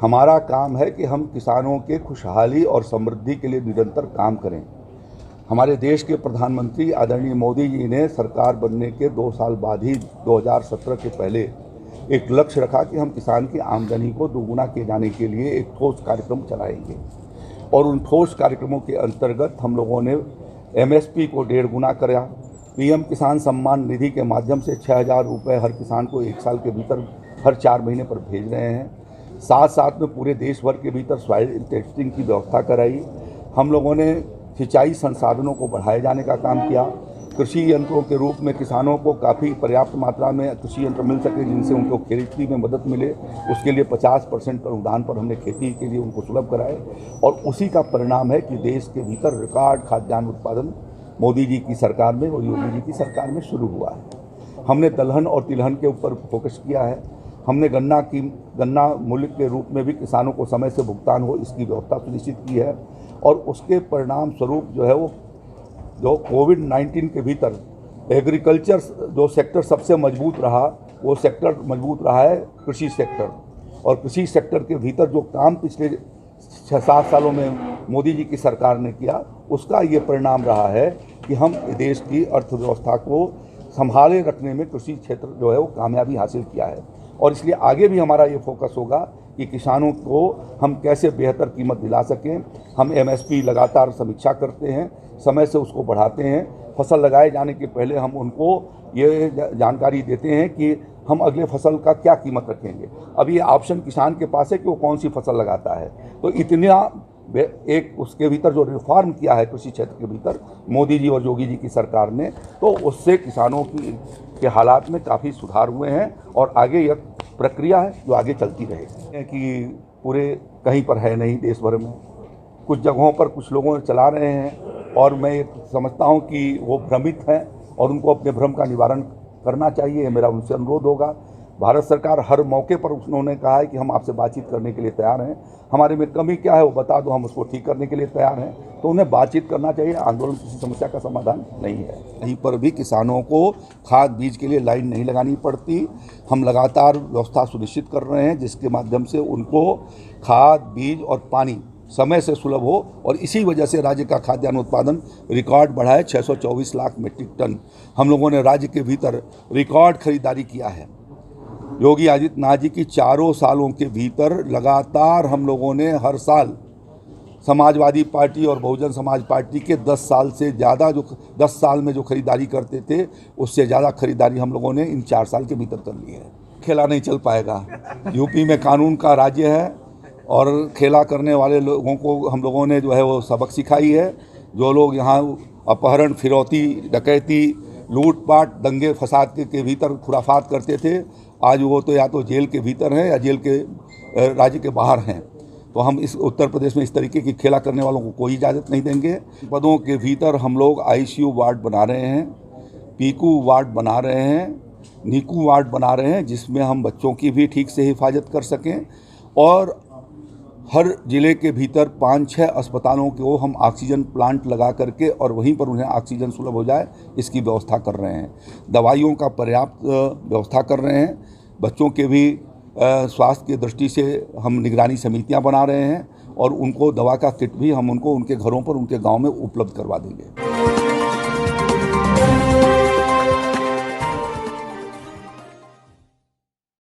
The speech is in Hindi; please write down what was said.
हमारा काम है कि हम किसानों के खुशहाली और समृद्धि के लिए निरंतर काम करें। हमारे देश के प्रधानमंत्री आदरणीय मोदी जी ने सरकार बनने के 2 साल बाद ही 2017 के पहले एक लक्ष्य रखा कि हम किसान की आमदनी को दोगुना किए जाने के लिए एक ठोस कार्यक्रम चलाएंगे और उन ठोस कार्यक्रमों के अंतर्गत हम लोगों ने MSP को 1.5 गुना करा। PM किसान सम्मान निधि के माध्यम से 6,000 रुपये हर किसान को 1 साल के भीतर हर 4 महीने पर भेज रहे हैं। साथ साथ में पूरे देश भर के भीतर सॉइल टेस्टिंग की व्यवस्था कराई। हम लोगों ने सिंचाई संसाधनों को बढ़ाए जाने का काम किया। कृषि यंत्रों के रूप में किसानों को काफ़ी पर्याप्त मात्रा में कृषि यंत्र मिल सके जिनसे उनको खेती में मदद मिले, उसके लिए 50% अनुदान पर हमने खेती के लिए उनको सुलभ कराए। और उसी का परिणाम है कि देश के भीतर रिकॉर्ड खाद्यान्न उत्पादन मोदी जी की सरकार में और योगी जी की सरकार में शुरू हुआ है। हमने दलहन और तिलहन के ऊपर फोकस किया है। हमने गन्ना मूल्य के रूप में भी किसानों को समय से भुगतान हो इसकी व्यवस्था सुनिश्चित की है। और उसके परिणाम स्वरूप जो कोविड-19 के भीतर एग्रीकल्चर जो सेक्टर सबसे मजबूत रहा, वो सेक्टर मजबूत रहा है कृषि सेक्टर। और कृषि सेक्टर के भीतर जो काम पिछले 6-7 सालों में मोदी जी की सरकार ने किया, उसका ये परिणाम रहा है कि हम देश की अर्थव्यवस्था को संभाले रखने में कृषि क्षेत्र जो है वो कामयाबी हासिल किया है। और इसलिए आगे भी हमारा ये फोकस होगा कि किसानों को हम कैसे बेहतर कीमत दिला सकें। हम MSP लगातार समीक्षा करते हैं, समय से उसको बढ़ाते हैं। फसल लगाए जाने के पहले हम उनको ये जानकारी देते हैं कि हम अगले फसल का क्या कीमत रखेंगे। अब ये ऑप्शन किसान के पास है कि वो कौन सी फसल लगाता है। तो इतना एक उसके भीतर जो रिफॉर्म किया है कृषि क्षेत्र के भीतर मोदी जी और योगी जी की सरकार ने, तो उससे किसानों के हालात में काफ़ी सुधार हुए हैं। और आगे यह प्रक्रिया है जो आगे चलती रहेगी कि पूरे कहीं पर है नहीं, देश भर में कुछ जगहों पर कुछ लोगों चला रहे हैं और मैं समझता हूं कि वो भ्रमित हैं और उनको अपने भ्रम का निवारण करना चाहिए। मेरा उनसे अनुरोध होगा। भारत सरकार हर मौके पर उन्होंने कहा है कि हम आपसे बातचीत करने के लिए तैयार हैं, हमारे में कमी क्या है वो बता दो, हम उसको ठीक करने के लिए तैयार हैं। तो उन्हें बातचीत करना चाहिए। आंदोलन किसी समस्या का समाधान नहीं है। कहीं पर भी किसानों को खाद बीज के लिए लाइन नहीं लगानी पड़ती। हम लगातार व्यवस्था सुनिश्चित कर रहे हैं जिसके माध्यम से उनको खाद बीज और पानी समय से सुलभ हो। और इसी वजह से राज्य का खाद्यान्न उत्पादन रिकॉर्ड बढ़ा है। 624 लाख मीट्रिक टन हम लोगों ने राज्य के भीतर रिकॉर्ड खरीदारी किया है। योगी आदित्यनाथ जी की 4 सालों के भीतर लगातार हम लोगों ने हर साल समाजवादी पार्टी और बहुजन समाज पार्टी के 10 साल से ज़्यादा जो 10 साल में जो खरीदारी करते थे उससे ज़्यादा खरीदारी हम लोगों ने इन 4 साल के भीतर कर ली है। खेला नहीं चल पाएगा। यूपी में कानून का राज्य है और खेला करने वाले लोगों को हम लोगों ने जो है वो सबक सिखाई है। जो लोग यहाँ अपहरण, फिरौती, डकैती, लूटपाट, दंगे फसाद के भीतर खुराफात करते थे, आज वो तो या तो जेल के भीतर हैं या जेल के राज्य के बाहर हैं। तो हम इस उत्तर प्रदेश में इस तरीके की खेला करने वालों को कोई इजाज़त नहीं देंगे। पदों के भीतर हम लोग ICU वार्ड बना रहे हैं, PICU वार्ड बना रहे हैं, NICU वार्ड बना रहे हैं जिसमें हम बच्चों की भी ठीक से हिफाजत कर सकें। और हर ज़िले के भीतर 5-6 अस्पतालों को हम ऑक्सीजन प्लांट लगा करके और वहीं पर उन्हें ऑक्सीजन सुलभ हो जाए इसकी व्यवस्था कर रहे हैं। दवाइयों का पर्याप्त व्यवस्था कर रहे हैं। बच्चों के भी स्वास्थ्य की दृष्टि से हम निगरानी समितियां बना रहे हैं और उनको दवा का किट भी हम उनको उनके घरों पर, उनके गांव में उपलब्ध करवा देंगे।